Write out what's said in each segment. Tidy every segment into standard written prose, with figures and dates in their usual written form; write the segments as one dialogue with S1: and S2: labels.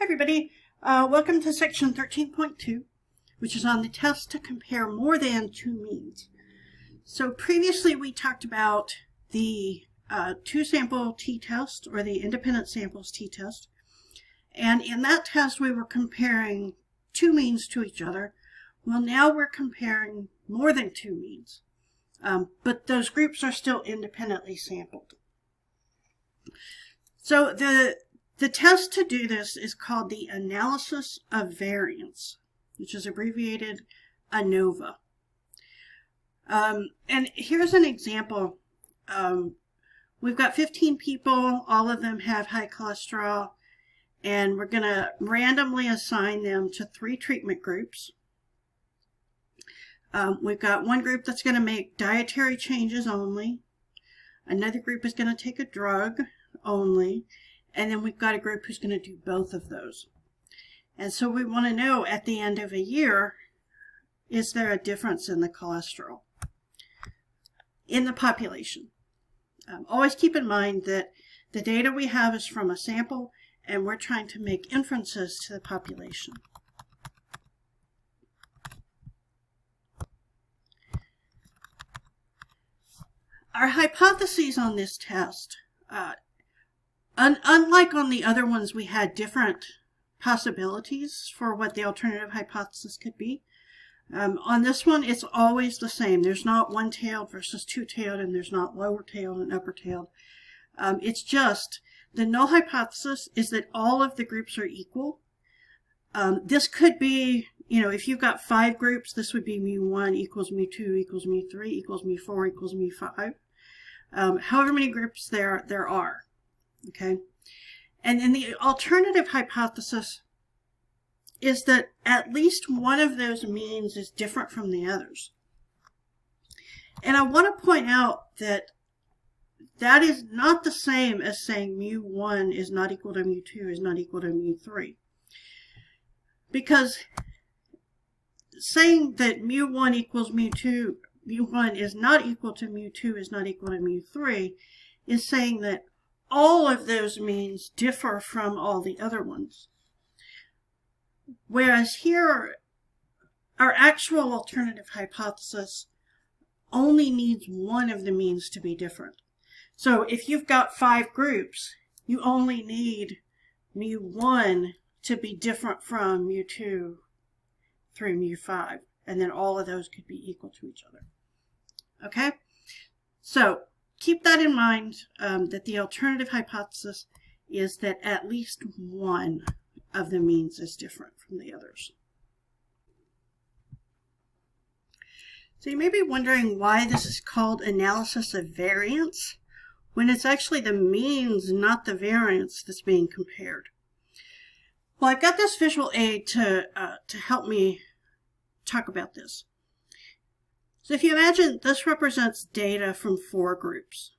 S1: Hi everybody, welcome to section 13.2, which is on the test to compare more than two means. So previously we talked about the two-sample t-test, or the independent samples t-test, and in that test we were comparing two means to each other. Well, now we're comparing more than two means, but those groups are still independently sampled. So the test to do this is called the analysis of variance, which is abbreviated Anova. And here's an example. We've got 15 people, all of them have high cholesterol, and we're going to randomly assign them to three treatment groups. We've got one group that's going to make dietary changes only, another group is going to take a drug only, and then we've got a group who's going to do both of those. And so we want to know at the end of a year, is there a difference in the cholesterol in the population? Always keep in mind that the data we have is from a sample, and we're trying to make inferences to the population. Our hypotheses on this test, unlike on the other ones, we had different possibilities for what the alternative hypothesis could be. On this one, it's always the same. There's not one-tailed versus two-tailed, and there's not lower-tailed and upper-tailed. It's just the null hypothesis is that all of the groups are equal. This could be, if you've got 5 groups, this would be mu1 equals mu2 equals mu3 equals mu4 equals mu5. However many groups there are. Okay, and then the alternative hypothesis is that at least one of those means is different from the others. And I want to point out that that is not the same as saying mu1 is not equal to mu2 is not equal to mu3. Because saying that mu1 equals mu2, mu1 is not equal to mu2 is not equal to mu3 is saying that all of those means differ from all the other ones. Whereas here, our actual alternative hypothesis only needs one of the means to be different. So if you've got 5 groups, you only need mu1 to be different from mu2 through mu5, and then all of those could be equal to each other. Okay? So keep that in mind, that the alternative hypothesis is that at least one of the means is different from the others. So you may be wondering why this is called analysis of variance, when it's actually the means, not the variance, that's being compared. Well, I've got this visual aid to help me talk about this. So if you imagine, this represents data from 4 groups.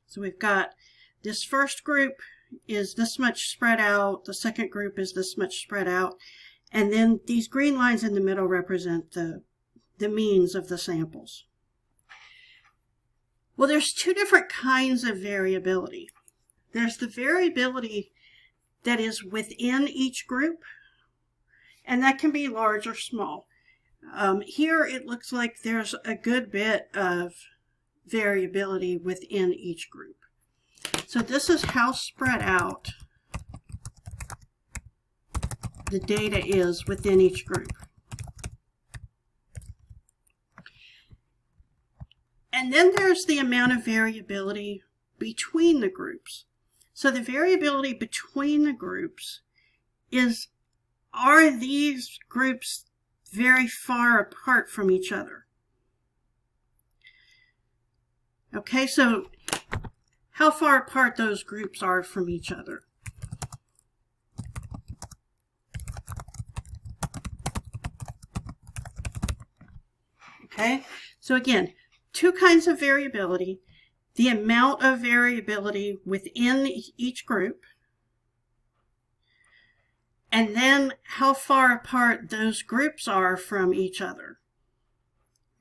S1: So we've got this first group is this much spread out, the second group is this much spread out, and then these green lines in the middle represent the means of the samples. Well, there's 2 different kinds of variability. There's the variability that is within each group, and that can be large or small. Here it looks like there's a good bit of variability within each group. So this is how spread out the data is within each group. And then there's the amount of variability between the groups. So the variability between the groups is, are these groups very far apart from each other? Okay, so how far apart those groups are from each other. Okay, so again, 2 kinds of variability. The amount of variability within each group, and then how far apart those groups are from each other.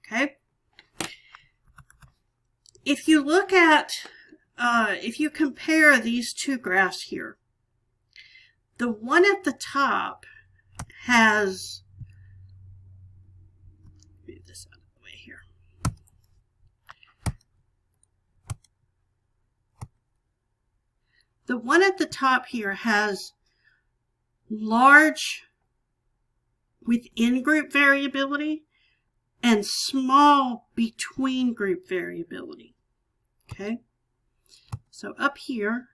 S1: Okay? If you look at, if you compare these 2 graphs here, The one at the top has, move this out of the way here. The one at the top here has large within group variability and small between group variability. Okay, so up here,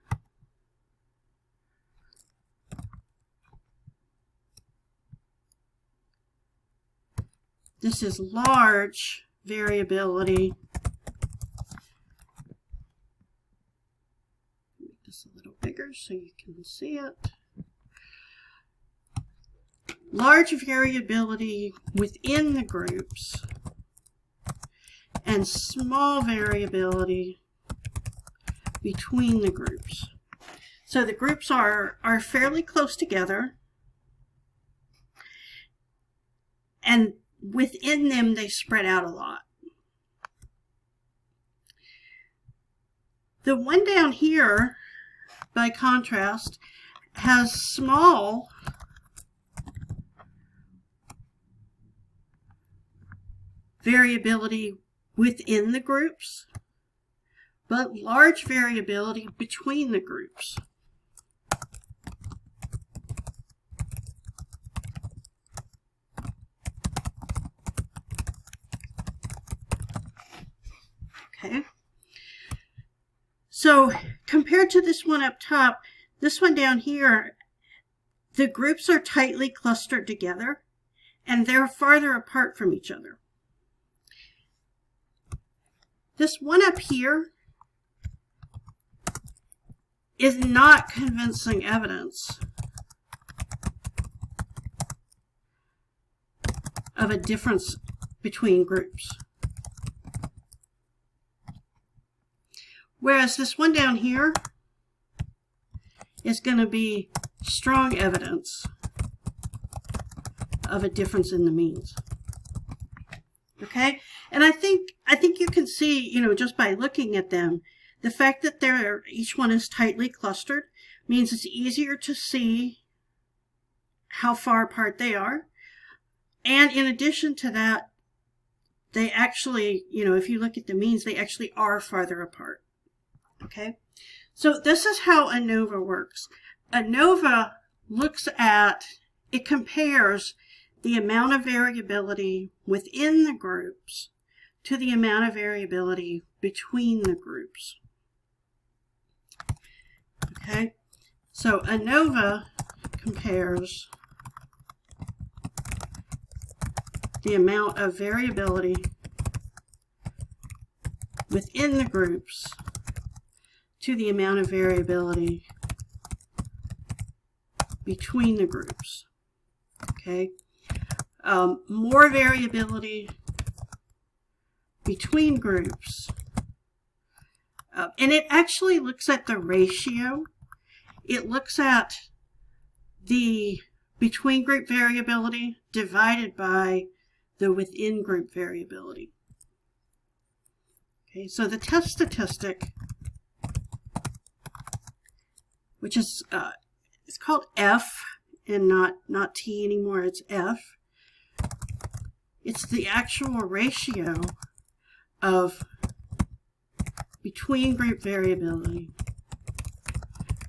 S1: this is large variability. Make this a little bigger so you can see it. Large variability within the groups and small variability between the groups. So the groups are fairly close together, and within them they spread out a lot. The one down here, by contrast, has small variability within the groups, but large variability between the groups. Okay, so compared to this one up top, this one down here, the groups are tightly clustered together and they're farther apart from each other. This one up here is not convincing evidence of a difference between groups. Whereas this one down here is going to be strong evidence of a difference in the means. Okay? And I think you can see, just by looking at them, the fact that each one is tightly clustered means it's easier to see how far apart they are. And in addition to that, they actually, if you look at the means, they actually are farther apart. Okay? So this is how ANOVA works. ANOVA it compares the amount of variability within the groups to the amount of variability between the groups. Okay, so ANOVA compares the amount of variability within the groups to the amount of variability between the groups. Okay, more variability between groups. And it actually looks at the ratio. It looks at the between group variability divided by the within group variability. Okay, so the test statistic, which is it's called F and not T anymore, it's F. It's the actual ratio of between group variability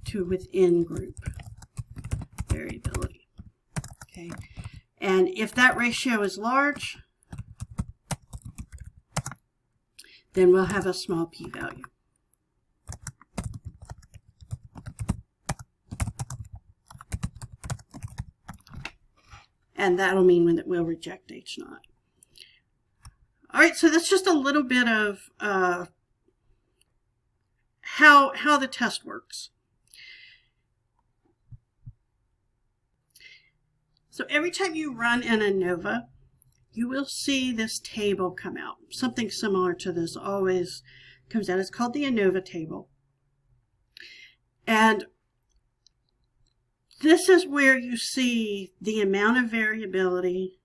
S1: to within group variability. Okay, and if that ratio is large, then we'll have a small p-value. And that'll mean that we'll reject H0. All right, so that's just a little bit of how the test works. So every time you run an ANOVA, you will see this table come out. Something similar to this always comes out. It's called the Anova table. And this is where you see the amount of variability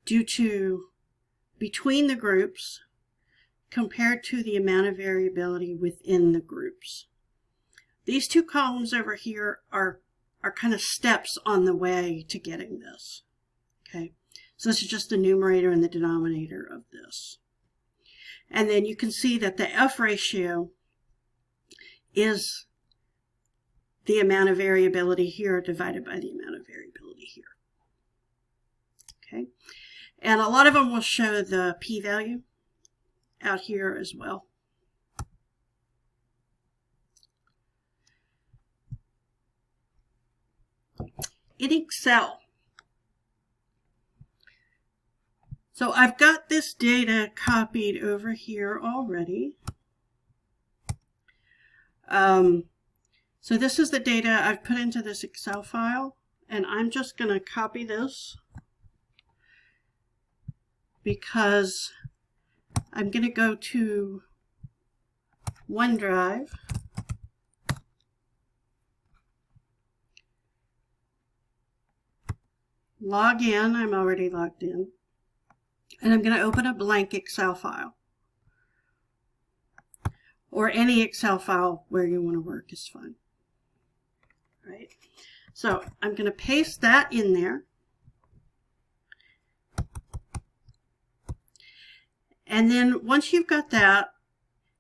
S1: due to between the groups compared to the amount of variability within the groups. These two columns over here are kind of steps on the way to getting this. Okay, so this is just the numerator and the denominator of this. And then you can see that the F ratio is the amount of variability here divided by the amount of variability here. Okay, and a lot of them will show the p-value out here as well. In Excel, so I've got this data copied over here already. So this is the data I've put into this Excel file, and I'm just going to copy this because I'm going to go to OneDrive, log in. I'm already logged in, and I'm going to open a blank Excel file, or any Excel file where you want to work is fine. Right? So I'm going to paste that in there. And then once you've got that,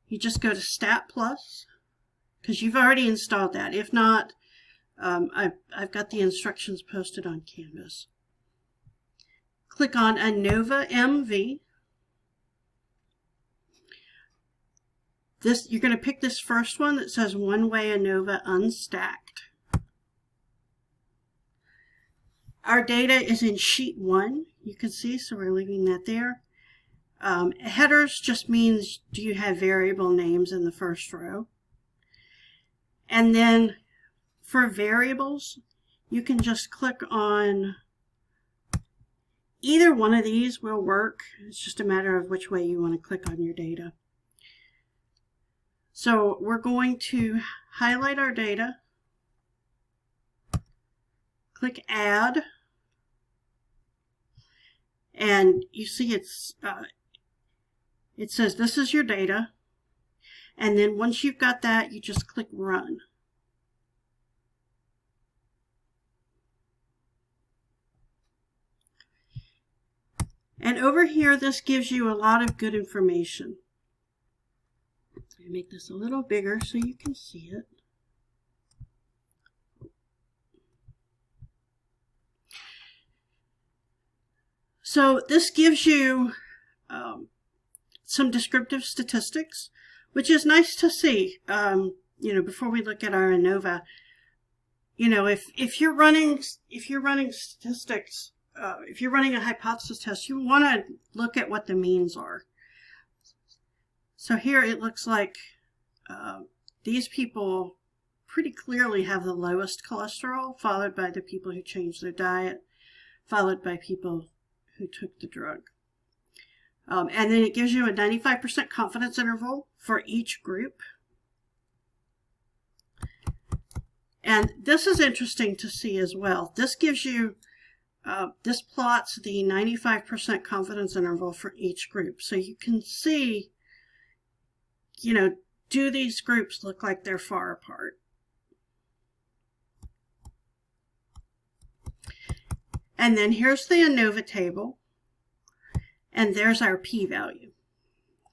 S1: you just go to Stat Plus, because you've already installed that. If not, I've got the instructions posted on Canvas. Click on Anova MV. You're going to pick this first one that says One-Way Anova Unstacked. Our data is in sheet 1, you can see, so we're leaving that there. Headers just means, do you have variable names in the first row? And then for variables, you can just click on either one of these will work. It's just a matter of which way you want to click on your data. So we're going to highlight our data, click Add, and you see it says this is your data, and then once you've got that, you just click Run. And over here, this gives you a lot of good information. Let me make this a little bigger so you can see it. So this gives you some descriptive statistics, which is nice to see. Before we look at our ANOVA, if you're running statistics, if you're running a hypothesis test, you want to look at what the means are. So here it looks like these people pretty clearly have the lowest cholesterol, followed by the people who changed their diet, followed by people who took the drug. And then it gives you a 95% confidence interval for each group. And this is interesting to see as well. This gives you, this plots the 95% confidence interval for each group. So you can see, do these groups look like they're far apart? And then here's the ANOVA table, and there's our p-value.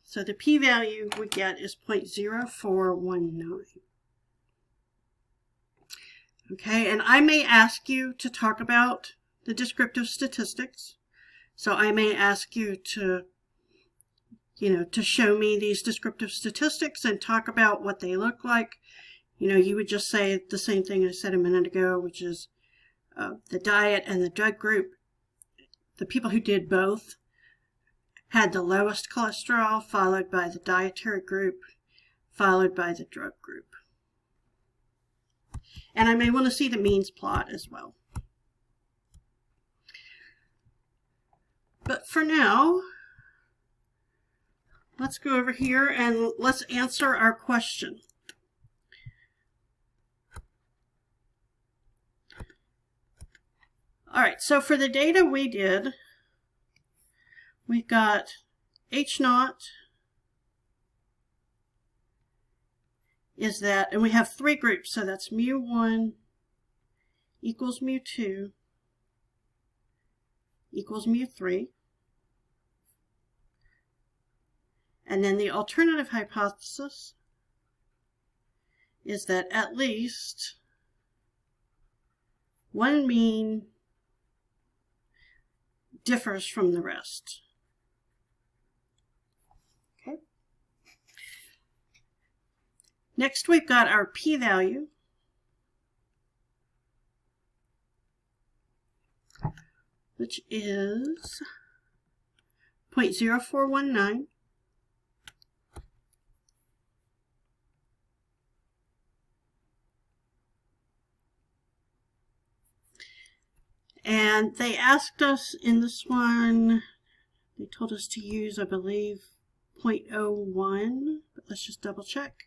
S1: So the p-value we get is 0.0419. Okay, and I may ask you to talk about the descriptive statistics. So I may ask you to, to show me these descriptive statistics and talk about what they look like. You would just say the same thing I said a minute ago, which is the diet and the drug group. The people who did both had the lowest cholesterol, followed by the dietary group, followed by the drug group. And I may want to see the means plot as well. But for now, let's go over here and let's answer our question. All right, so for the data we did, we've got H0 is that, and we have three groups, so that's mu1, equals mu2 equals mu3. And then the alternative hypothesis is that at least one mean differs from the rest. Okay. Next, we've got our p-value, which is 0.0419. And they asked us in this one, they told us to use, I believe, 0.01, but let's just double check.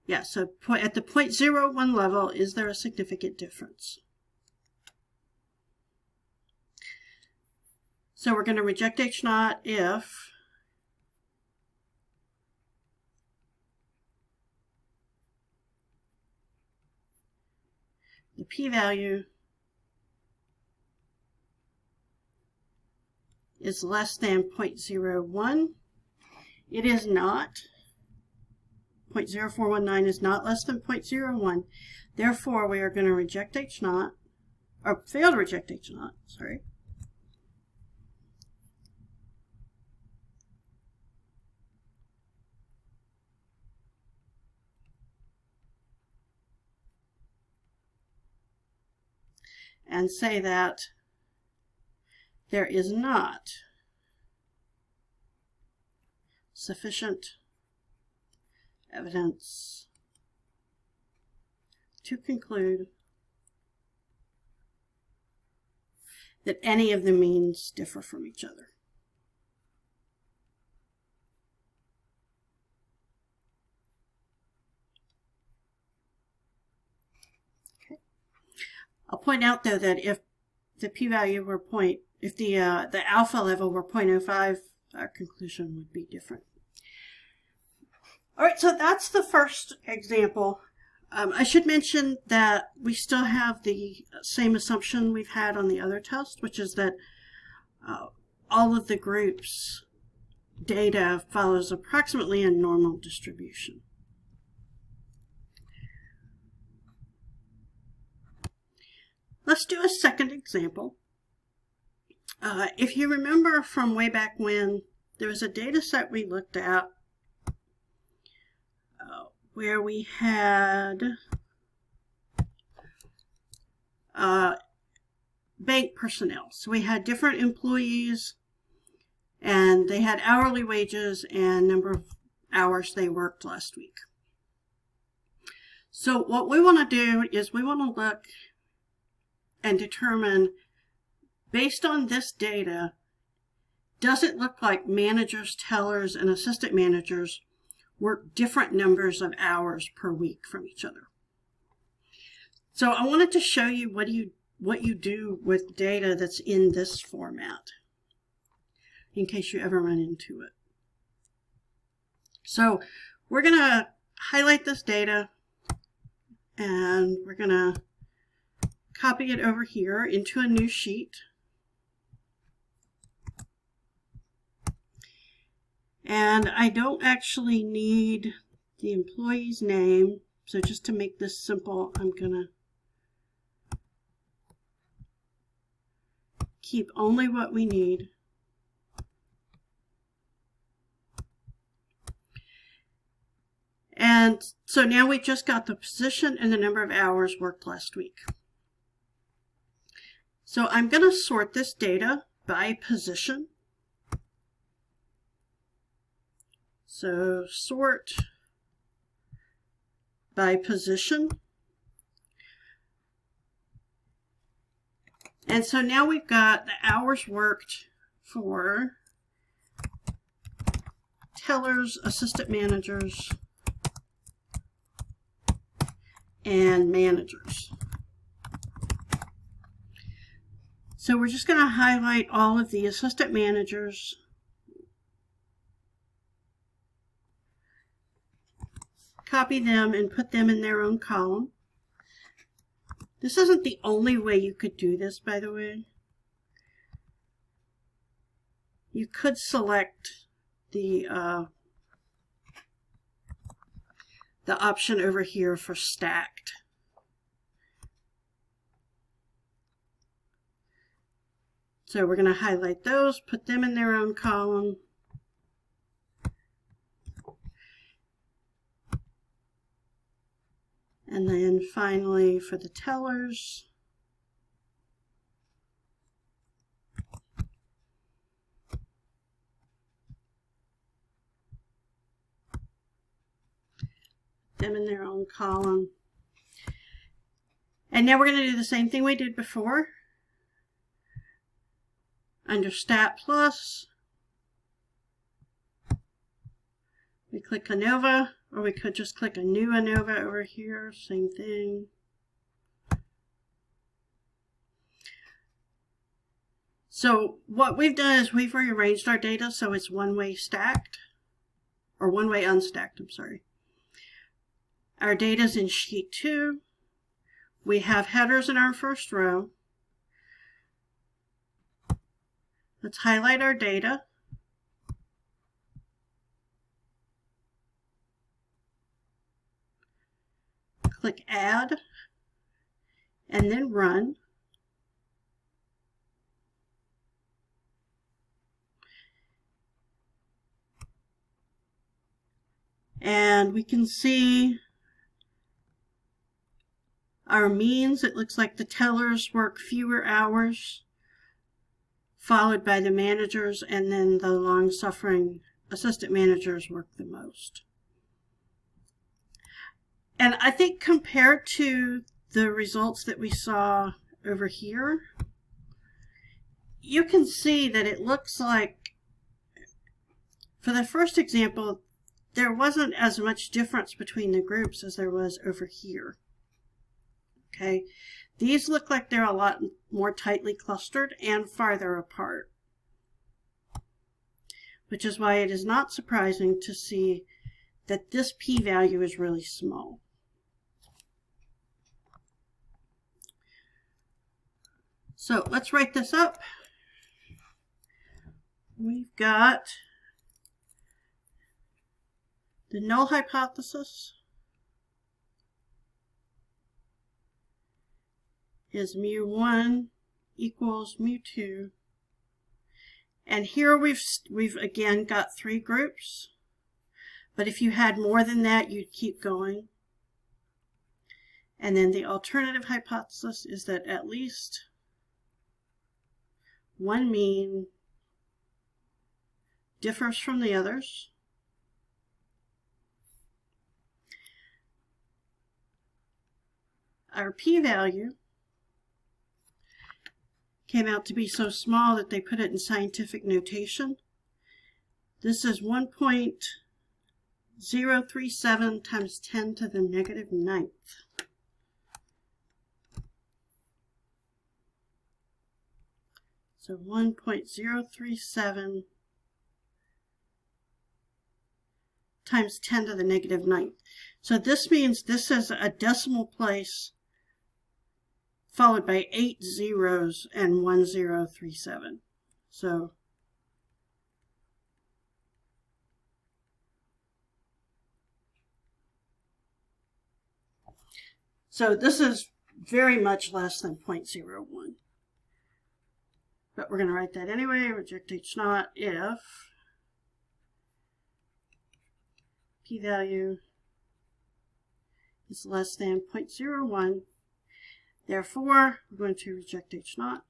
S1: Yeah, so at the 0.01 level, is there a significant difference? So we're going to reject H0 if the p-value is less than 0.01. It is not. 0.0419 is not less than 0.01. Therefore, we are going to reject H0, or fail to reject H0, sorry. And say that there is not sufficient evidence to conclude that any of the means differ from each other. Okay. I'll point out though that if the p-value were if the alpha level were 0.05, our conclusion would be different. All right, so that's the first example. I should mention that we still have the same assumption we've had on the other test, which is that all of the groups' data follows approximately a normal distribution. Let's do a second example. If you remember from way back when, there was a data set we looked at where we had bank personnel. So we had different employees, and they had hourly wages and number of hours they worked last week. So what we want to do is we want to look and determine, based on this data, does it look like managers, tellers, and assistant managers work different numbers of hours per week from each other? So I wanted to show you what you do with data that's in this format, in case you ever run into it. So we're going to highlight this data, and we're going to copy it over here into a new sheet. And I don't actually need the employee's name, so just to make this simple, I'm going to keep only what we need. And so now we just got the position and the number of hours worked last week. So I'm going to sort this data by position. So sort by position. And so now we've got the hours worked for tellers, assistant managers, and managers. So we're just going to highlight all of the assistant managers, copy them and put them in their own column. This isn't the only way you could do this, by the way. You could select the option over here for stacked. So we're going to highlight those, put them in their own column. And then finally for the tellers, them in their own column. And now we're going to do the same thing we did before. Under Stat Plus, we click Anova, or we could just click a new Anova over here, same thing. So what we've done is we've rearranged our data so it's one-way stacked, or one-way unstacked, I'm sorry. Our data is in sheet 2. We have headers in our first row. Let's highlight our data. Click Add, and then Run. And we can see our means. It looks like the tellers work fewer hours, followed by the managers, and then the long-suffering assistant managers work the most. And I think compared to the results that we saw over here, you can see that it looks like, for the first example, there wasn't as much difference between the groups as there was over here. Okay, these look like they're a lot more tightly clustered and farther apart, which is why it is not surprising to see that this p-value is really small. So let's write this up. We've got the null hypothesis is mu1 equals mu2. And here we've again got 3 groups. But if you had more than that, you'd keep going. And then the alternative hypothesis is that at least one mean differs from the others. Our p-value came out to be so small that they put it in scientific notation. This is 1.037 times 10 to the negative 9th. So 1.037 times 10 to the negative 9th. So this means this is a decimal place followed by 8 zeros and 1037. So this is very much less than 0.01. But we're going to write that anyway. Reject H naught if p-value is less than 0.01. Therefore, we're going to reject H naught.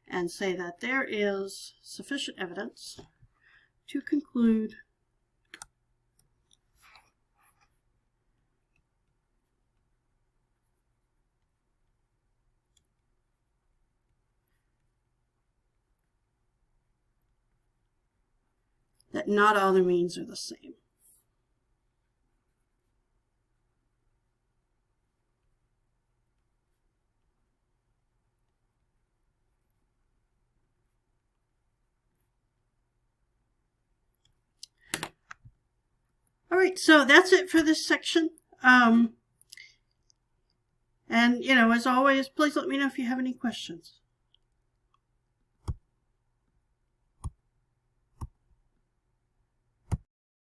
S1: And say that there is sufficient evidence to conclude that not all the means are the same. All All right, so that's it for this section. And, as always, please let me know if you have any questions.